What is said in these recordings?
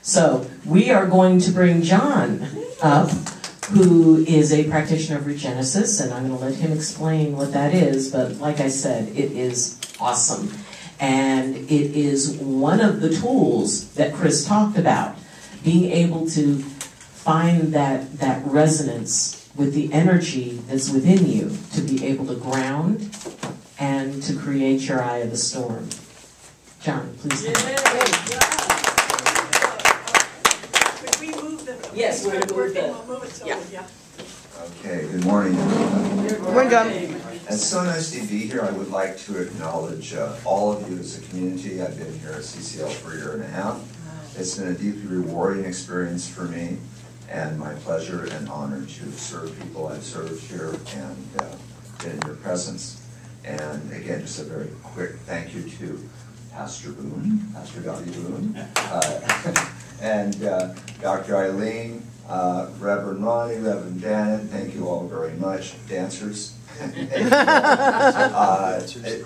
So we are going to bring John up, who is a practitioner of Regenesis, and I'm going to let him explain what that is, but like I said, it is awesome. And it is one of the tools that Chris talked about, being able to find that resonance with the energy that's within you, to be able to ground and to create your eye of the storm. John, please come. Could we move the... Yes, we're going to move We'll move it so, yeah. Okay, good morning, everyone. Good morning, John. It's so nice to be here. I would like to acknowledge all of you as a community. I've been here at CCL for a year and a half. It's been a deeply rewarding experience for me, and my pleasure and honor to serve people I've served here and been in your presence. And again, just a very quick thank you to Pastor Boone, Pastor Dottie Boone, and Dr. Eileen, Reverend Ronnie, Reverend Janet. Thank you all very much. Dancers. It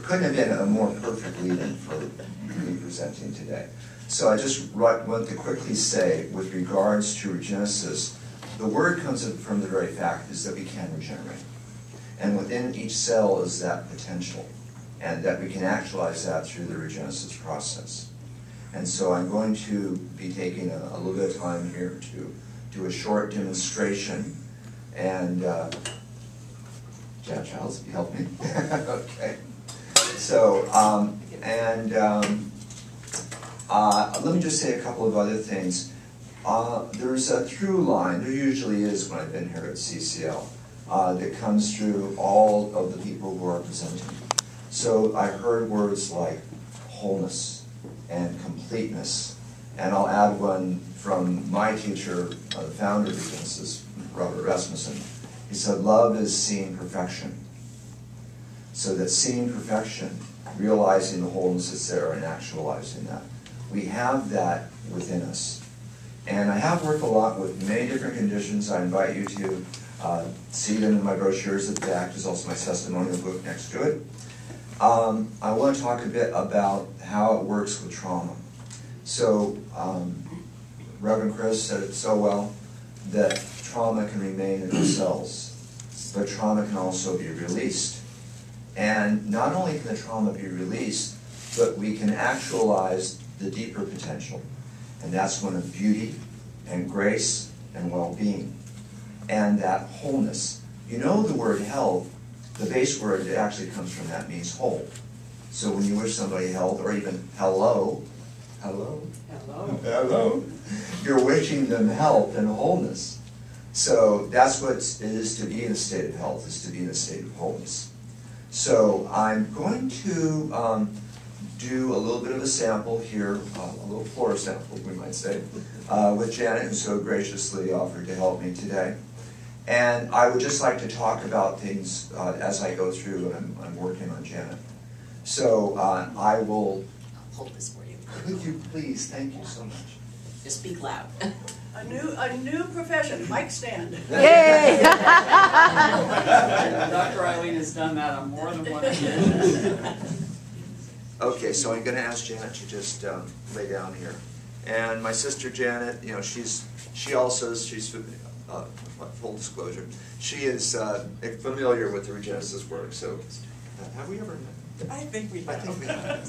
couldn't have been a more perfect lead-in for me presenting today. So I just want to quickly say, with regards to Regenesis, the word comes from the very fact is that we can regenerate. And within each cell is that potential, and that we can actualize that through the Regenesis process. And so I'm going to be taking a little bit of time here to do a short demonstration. And Jack Childs, you help me? Okay. So, let me just say a couple of other things. There's a through line, there usually is when I've been here at CCL, that comes through all of the people who are presenting. So I heard words like wholeness and completeness, and I'll add one from my teacher, the founder of Regenesis, Robert Rasmussen. He said, love is seeing perfection. So that seeing perfection, realizing the wholeness that's there and actualizing that. We have that within us. And I have worked a lot with many different conditions. I invite you to see them in my brochures at the back. There's also my testimonial book next to it. I want to talk a bit about how it works with trauma. So, Reverend Chris said it so well, that trauma can remain in the cells, but trauma can also be released. And not only can the trauma be released, but we can actualize the deeper potential. And that's one of beauty and grace and well-being. And that wholeness. You know the word health, the base word that actually comes from that means whole. So when you wish somebody health, or even hello, you're wishing them health and wholeness. So that's what it is to be in a state of health, is to be in a state of wholeness. So I'm going to do a little bit of a sample here, a little floor sample, we might say, with Janet, who so graciously offered to help me today. And I would just like to talk about things as I go through, and I'm working on Janet. So I will... I'll hold this for you. Could you please? Thank you so much. Just speak loud. A new profession, mic stand. Yay! Dr. Eileen has done that on more than one occasion. Okay, so I'm going to ask Janet to just lay down here. And my sister Janet, you know, she's full disclosure, she is familiar with the Regenesis work. So, have we ever met? I think we have. I think we have.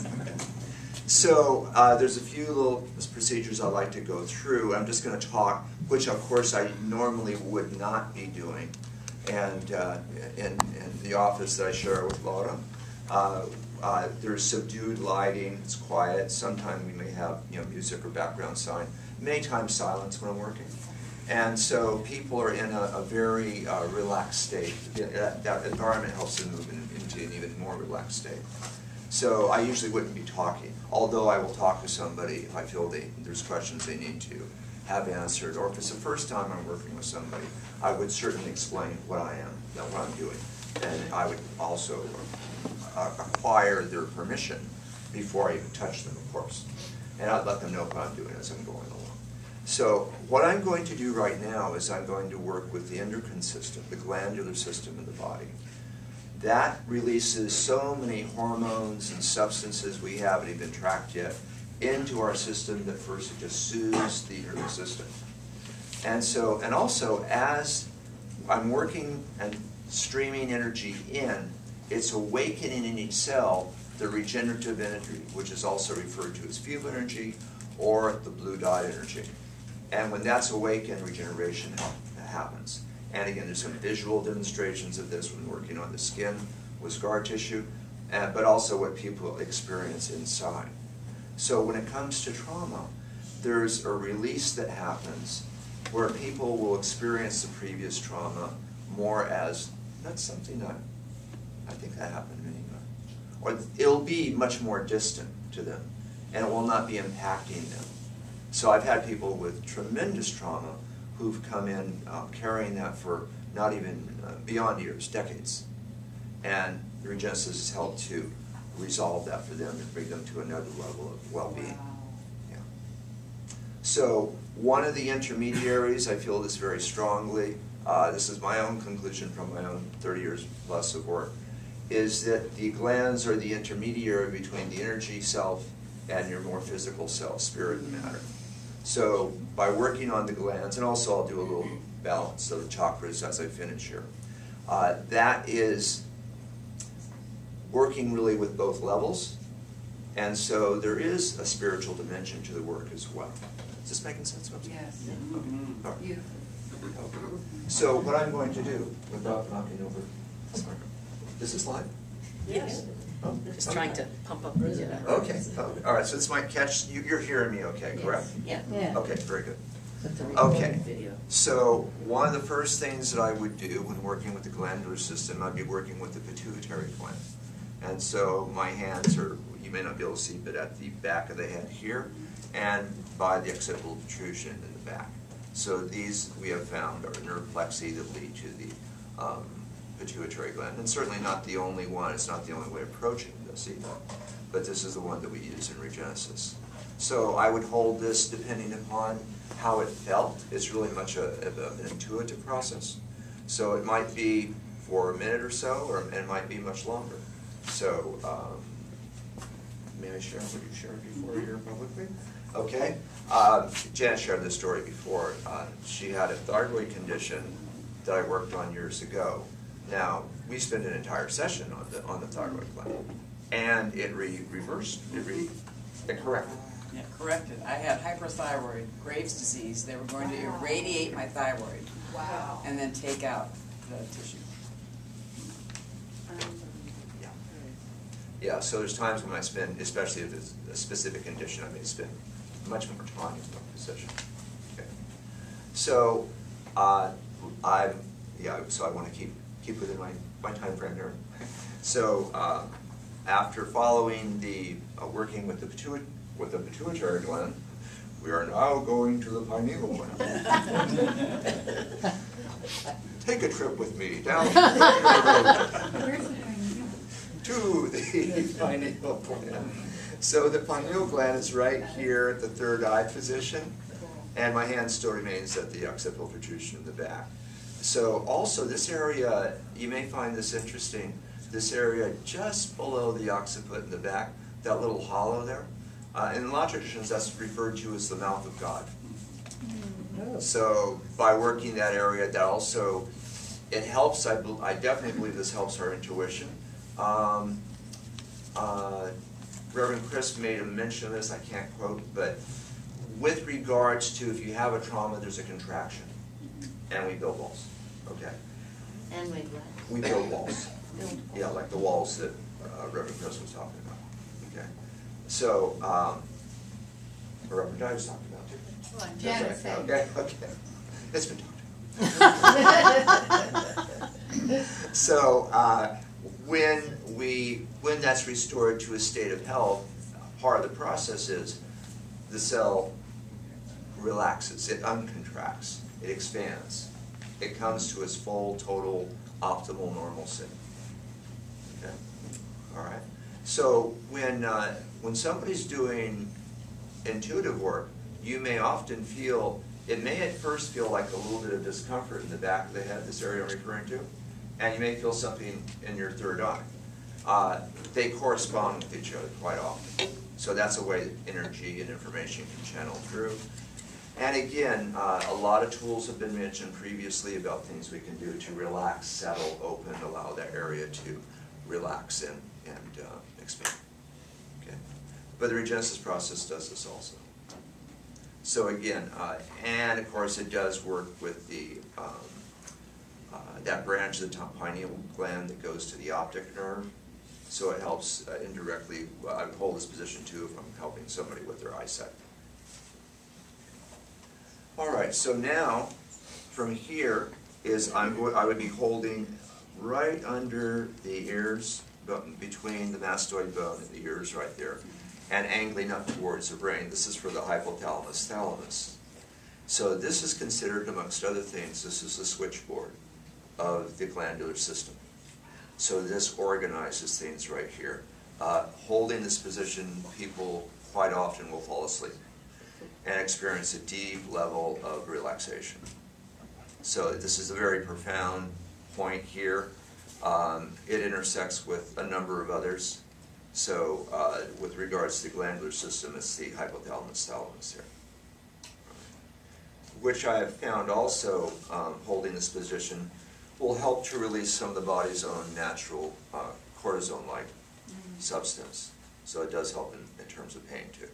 So there's a few little procedures I'd like to go through. I'm just going to talk, which of course I normally would not be doing, and in the office that I share with Laura. There's subdued lighting, it's quiet. Sometimes we may have music or background sound. Many times silence when I'm working. And so people are in a very relaxed state. That environment helps them move into an even more relaxed state. So I usually wouldn't be talking, although I will talk to somebody if I feel there's questions they need to have answered. Or if it's the first time I'm working with somebody, I would certainly explain what I am, what I'm doing. And I would also acquire their permission before I even touch them, of course. And I'd let them know what I'm doing as I'm going along. So what I'm going to do right now is I'm going to work with the endocrine system, the glandular system in the body. That releases so many hormones and substances we haven't even tracked yet into our system that first it just soothes the nervous system. And so, and also as I'm working and streaming energy in, it's awakening in each cell the regenerative energy, which is also referred to as field energy or the blue dot energy. And when that's awakened, regeneration happens. And again, there's some visual demonstrations of this when working on the skin with scar tissue, but also what people experience inside. So when it comes to trauma, there's a release that happens where people will experience the previous trauma more as, that's something that, I think that happened to me. Or it'll be much more distant to them, and it will not be impacting them. So I've had people with tremendous trauma who've come in carrying that for not even beyond years, decades. And the Regenesis has helped to resolve that for them and bring them to another level of well-being. Wow. Yeah. So one of the intermediaries, I feel this very strongly, this is my own conclusion from my own 30 years plus of work, is that the glands are the intermediary between the energy self and your more physical self, spirit and matter. So by working on the glands, and also I'll do a little balance of the chakras as I finish here, that is working really with both levels, and so there is a spiritual dimension to the work as well. Is this making sense? Yes. Okay. All right. Beautiful. So what I'm going to do, without knocking over, is this live? Yes. Oh, Just okay. trying to pump up the Okay. Okay. All right. So this might catch. You're hearing me, okay? Correct. Yeah. Okay. Very good. Okay. Okay. So one of the first things that I would do when working with the glandular system, I'd be working with the pituitary gland. And so my hands are, you may not be able to see, but at the back of the head here, and by the occipital protrusion in the back. So these we have found are nerve plexi that lead to the pituitary gland, and certainly not the only one. It's not the only way of approaching this either, but this is the one that we use in Regenesis. So I would hold this depending upon how it felt. It's really much an intuitive process. So it might be for a minute or so, or it might be much longer. So may I share what you shared before here publicly? Okay. Janet shared this story before. She had a thyroid condition that I worked on years ago. Now, we spent an entire session on the thyroid gland, and it reversed, it corrected. Yeah, corrected. I had hyperthyroid, Graves' disease. They were going to irradiate my thyroid. Wow. And then take out the tissue. Yeah. Yeah, so there's times when I spend, especially if it's a specific condition, I may spend much more time in my position. Okay. So, so I want to keep within my time frame here. So, after following the working with the pituitary gland, we are now going to the pineal gland. Take a trip with me down to the pineal gland. So the pineal gland is right here at the third eye position, and my hand still remains at the occipital protrusion in the back. So also this area, you may find this interesting, this area just below the occiput in the back, that little hollow there. In a lot of traditions, that's referred to as the mouth of God. So by working that area, that also, it helps, I definitely believe this helps our intuition. Reverend Chris made a mention of this, I can't quote, but with regards to if you have a trauma, there's a contraction. And we build walls, okay? And we what? We build walls. Yeah, like the walls that Reverend Chris was talking about, okay? So, Reverend Di was talking about too. Janet That's said. right. Okay. It's been talked about. So, when that's restored to a state of health, part of the process is the cell relaxes, it uncontracts, it expands. It comes to its full, total, optimal normalcy. Okay? All right? So when somebody's doing intuitive work, you may often feel, it may at first feel like a little bit of discomfort in the back of the head, this area I'm referring to, and you may feel something in your third eye. They correspond with each other quite often. So that's a way that energy and information can channel through. And again, a lot of tools have been mentioned previously about things we can do to relax, settle, open, allow that area to relax and expand. Okay? But the regenesis process does this also. So again, and of course it does work with the that branch of the pineal gland that goes to the optic nerve. So it helps indirectly. I would hold this position too if I'm helping somebody with their eyesight. All right, so now from here is I would be holding right under the ears, between the mastoid bone and the ears right there, and angling up towards the brain. This is for the hypothalamus thalamus. So this is considered, amongst other things, this is the switchboard of the glandular system. So this organizes things right here. Holding this position, people quite often will fall asleep and experience a deep level of relaxation. So this is a very profound point here. It intersects with a number of others. So with regards to the glandular system, it's the hypothalamus thalamus here, which I have found also, holding this position, will help to release some of the body's own natural cortisone-like substance. So it does help in terms of pain too.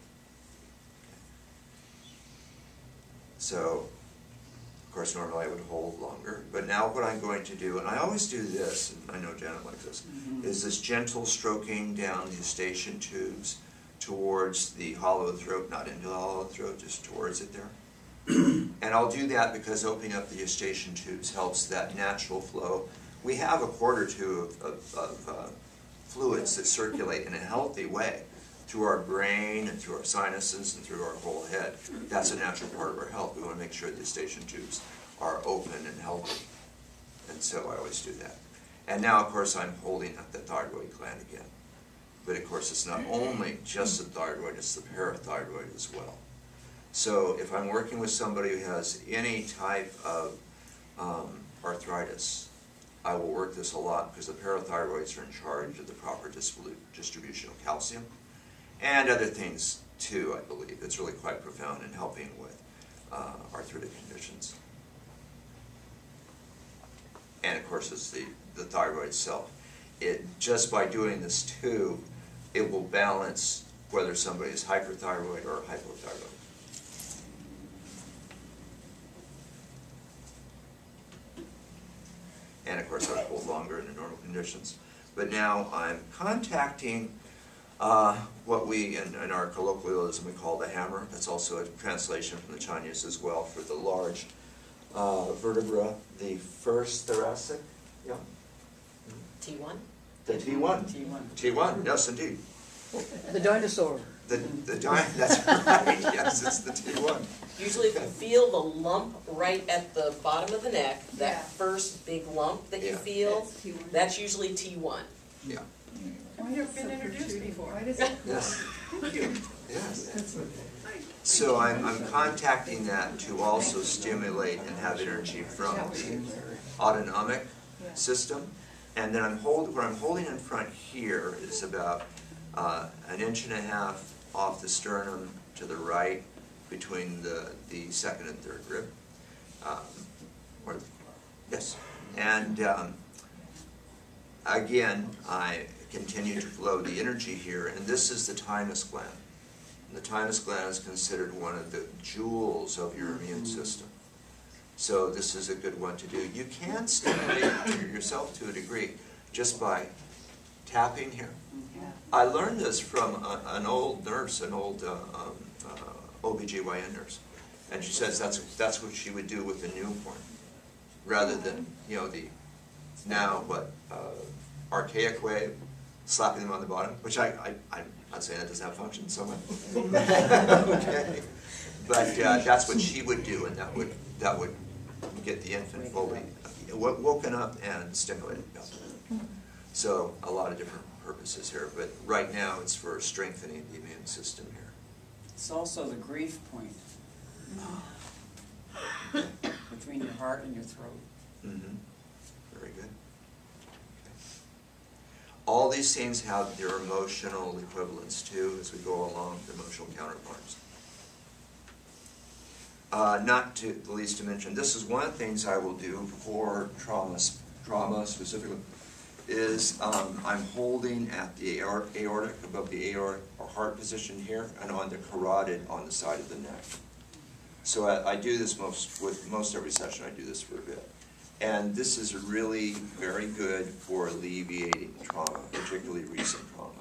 So, of course, normally I would hold longer, but now what I'm going to do, and I always do this, and I know Janet likes this, is this gentle stroking down the eustachian tubes towards the hollow of the throat, not into the hollow of the throat, just towards it there. And I'll do that because opening up the eustachian tubes helps that natural flow. We have a quart or two of fluids that circulate in a healthy way through our brain and through our sinuses and through our whole head. That's a natural part of our health. We want to make sure the eustachian tubes are open and healthy. And so I always do that. And now, of course, I'm holding up the thyroid gland again. But of course, it's not only just the thyroid, it's the parathyroid as well. So if I'm working with somebody who has any type of arthritis, I will work this a lot because the parathyroids are in charge of the proper distribution of calcium and other things too, I believe. It's really quite profound in helping with arthritic conditions. And of course, it's the thyroid itself. Just by doing this too, it will balance whether somebody is hyperthyroid or hypothyroid. And of course I would hold longer in the normal conditions. But now I'm contacting what we, in our colloquialism, we call the hammer. That's also a translation from the Chinese as well for the large vertebra, the first thoracic. Yeah? T1? The T1. T1, yes indeed. The dinosaur. That's right, yes, it's the T1. Usually if you feel the lump right at the bottom of the neck, that first big lump that you feel, that's usually T1. Yeah. I've never been introduced before. Yes. Thank you. Yes. So I'm contacting that to also stimulate and have energy from the autonomic system. And then what I'm holding in front here is about 1.5 inches off the sternum to the right between the second and third rib. Yes. And again, I continue to flow the energy here, and this is the thymus gland. And the thymus gland is considered one of the jewels of your immune system. So this is a good one to do. You can stimulate yourself to a degree just by tapping here. I learned this from an old nurse, an old OBGYN nurse, and she says that's what she would do with the newborn, rather than the archaic way, slapping them on the bottom, which I'm not saying that doesn't have function so much. Okay, but that's what she would do, and that would get the infant fully woken up and stimulated. So a lot of different purposes here, but right now it's for strengthening the immune system here. It's also the grief point between your heart and your throat. Mm-hmm. Very good. Okay. all these things have their emotional equivalents too as we go along, their emotional counterparts. Not to the least to mention, this is one of the things I will do for trauma specifically, is I'm holding at the aortic, above the aortic or heart position here, and on the carotid on the side of the neck. So I do this with most every session. I do this for a bit. And this is really very good for alleviating trauma, particularly recent trauma.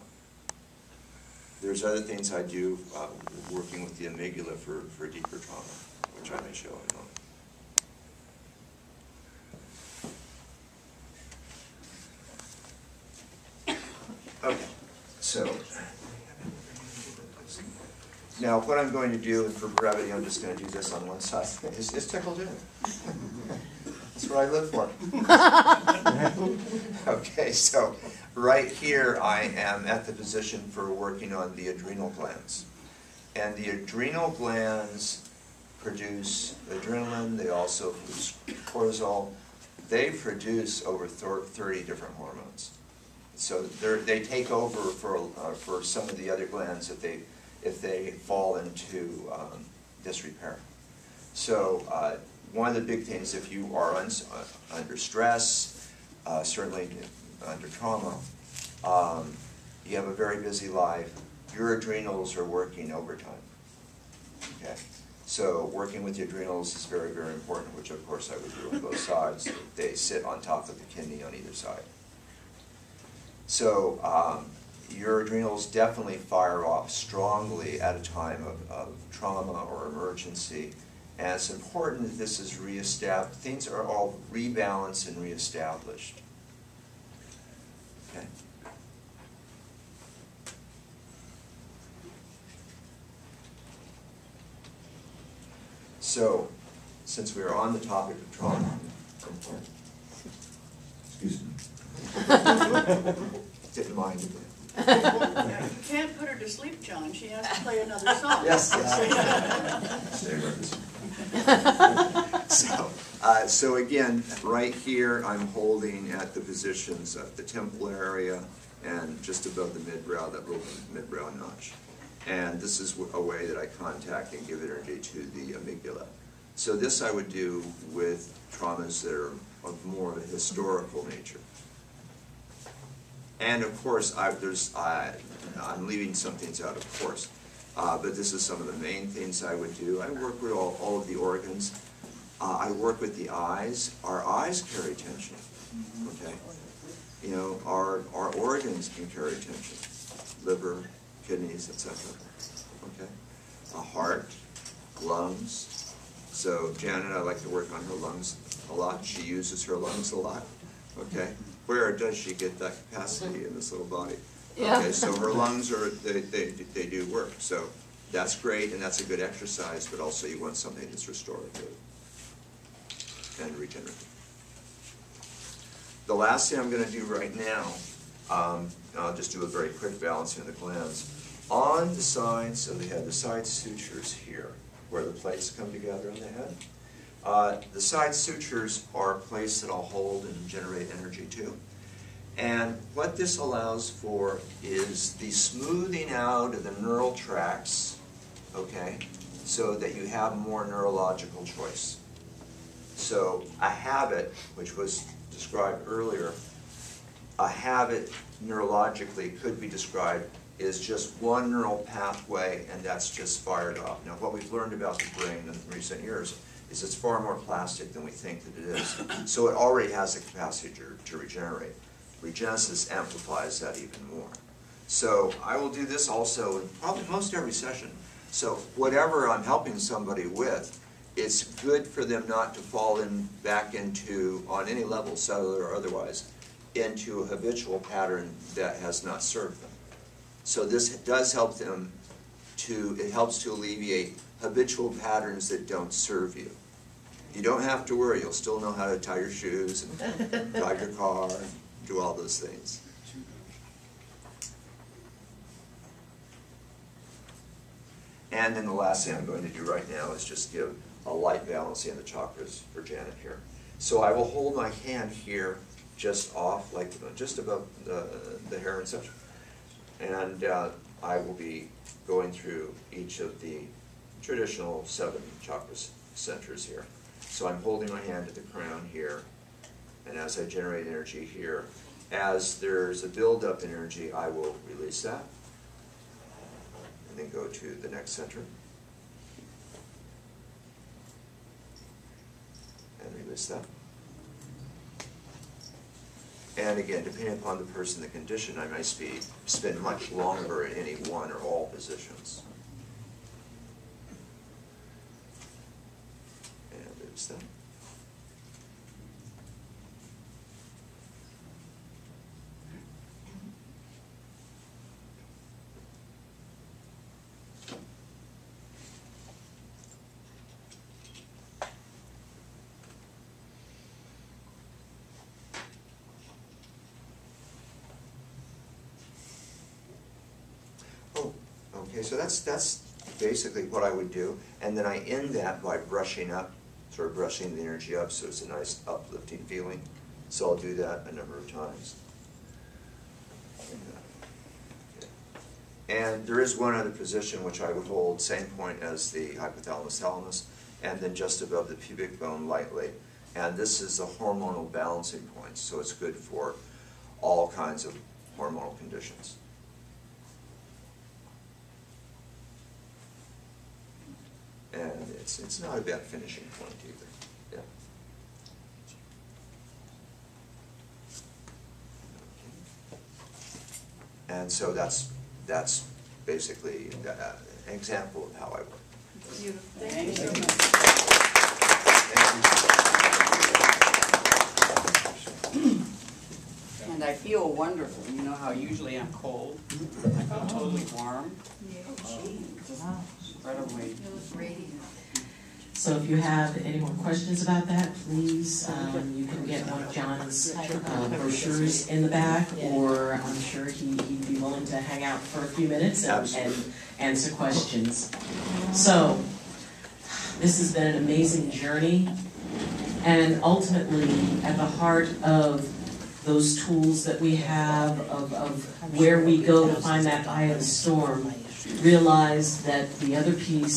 There's other things I do working with the amygdala for deeper trauma, which I may show in a moment. Okay, so now what I'm going to do, and for brevity, I'm just going to do this on one side. It's tickled in. That's what I live for. Okay, so right here I am at the position for working on the adrenal glands. And the adrenal glands produce adrenaline, they also produce cortisol. They produce over 30 different hormones. So they take over for some of the other glands if they fall into disrepair. So one of the big things, if you are under stress, certainly under trauma, you have a very busy life, your adrenals are working overtime. Okay? So working with the adrenals is very, very important, which of course I would do on both sides. They sit on top of the kidney on either side. So your adrenals definitely fire off strongly at a time of trauma or emergency. And it's important that this is reestablished. Things are all rebalanced and reestablished. Okay? So, since we are on the topic of trauma, excuse me. Didn't mind it. Yeah, you can't put her to sleep, John. She has to play another song. Yes. So again, right here, I'm holding at the positions of the temple area and just above the midbrow, that little midbrow notch. And this is a way that I contact and give energy to the amygdala. So this I would do with traumas that are of more of a historical nature. And of course, I'm leaving some things out, of course, but this is some of the main things I would do. I work with all of the organs. I work with the eyes. Our eyes carry tension, okay? You know, our organs can carry tension, liver, kidneys, etc., okay? A heart, lungs. So Janet, I like to work on her lungs a lot. She uses her lungs a lot, okay? Where does she get that capacity in this little body? Yeah. Okay, so her lungs they do work. So that's great, and that's a good exercise, but also you want something that's restorative and regenerative. The last thing I'm going to do right now, I'll just do a very quick balancing of the glands. On the sides of the head, the side sutures here, where the plates come together on the head, the side sutures are a place that I'll hold and generate energy to. And what this allows for is the smoothing out of the neural tracts, okay, so that you have more neurological choice. So a habit, which was described earlier, a habit neurologically could be described as just one neural pathway, and that's just fired off. Now, what we've learned about the brain in recent years is it's far more plastic than we think that it is. So it already has the capacity to regenerate. Regenesis amplifies that even more. So I will do this also in probably most every session. So whatever I'm helping somebody with, it's good for them not to fall back into, on any level, cellular or otherwise, into a habitual pattern that has not served them. So this does help them it helps to alleviate habitual patterns that don't serve you. You don't have to worry, you'll still know how to tie your shoes and drive your car, and do all those things. And then the last thing I'm going to do right now is just give a light balancing of the chakras for Janet here. So I will hold my hand here just off, like just above the hair and such. And I will be going through each of the traditional 7 chakra centers here. So I'm holding my hand at the crown here, and as I generate energy here, as there's a build-up in energy, I will release that, and then go to the next center, and release that. And again, depending upon the person, the condition, I might spend much longer in any one or all positions. And release that. Okay, so that's basically what I would do, and then I end that by brushing up, sort of brushing the energy up, so it's a nice uplifting feeling. So I'll do that a number of times. And there is one other position which I would hold, same point as the hypothalamus-thalamus, and then just above the pubic bone lightly. And this is the hormonal balancing point, so it's good for all kinds of hormonal conditions. And it's not a bad finishing point either. Yeah. Okay. And so that's basically an example of how I work. Thank you so much. And I feel wonderful. You know how usually I'm cold? I feel totally warm. Just right away. So if you have any more questions about that, please, you can get one of John's brochures in the back, or I'm sure he'd be willing to hang out for a few minutes and answer questions. So this has been an amazing journey, and ultimately at the heart of those tools that we have, of where we go to find that eye of the storm, realize that the other piece